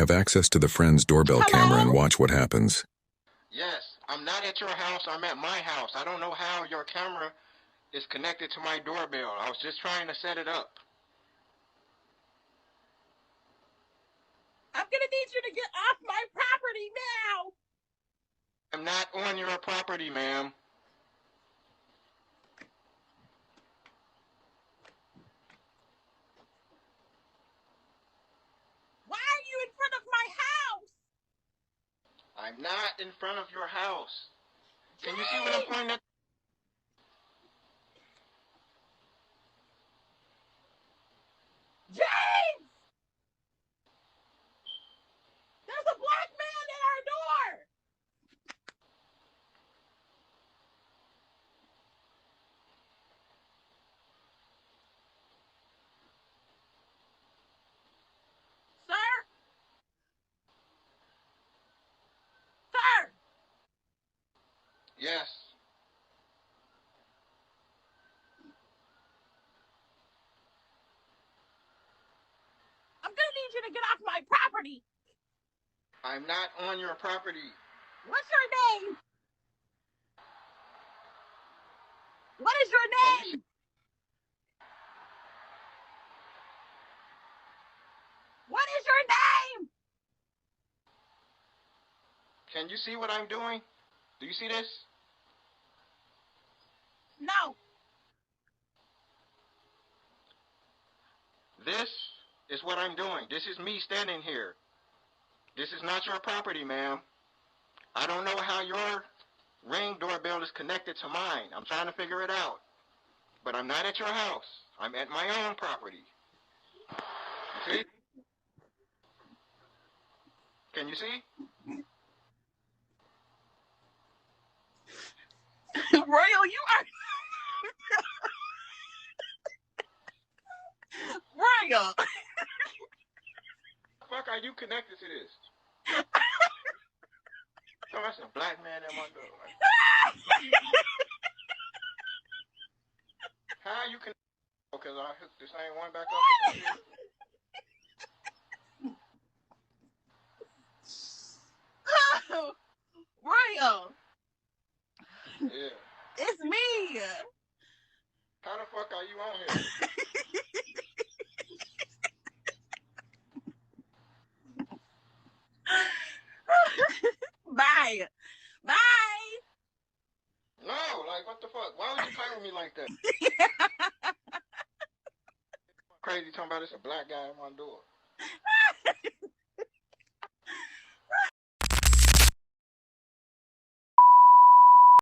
have access to the friend's doorbell camera and watch what happens. Yes, I'm not at your house. I'm at my house. I don't know how your camera is connected to my doorbell. I was just trying to set it up. I'm gonna need you to get off my property now. I'm not on your property, ma'am. Why are you in front of my house? I'm not in front of your house. Can you see what I'm pointing at? James! There's a black man at our door! Sir? Sir! Yes. I'm gonna need you to get off my property. I'm not on your property. What's your name? What is your name? What is your name? Can you see what I'm doing? Do you see this? No. This is what I'm doing. This is me standing here. This is not your property, ma'am. I don't know how your Ring doorbell is connected to mine. I'm trying to figure it out. But I'm not at your house. I'm at my own property. You see? Can you see? Royal, you are... Royal. Fuck are you connected to this? So that's a black man at my door. How you can? Because I hooked the same one back up. Oh, Royal. Yeah. It's me. How the fuck are you on here? Bye. Bye. No, like what the fuck? Why would you play with me like that? Crazy talking about it's a black guy at my door.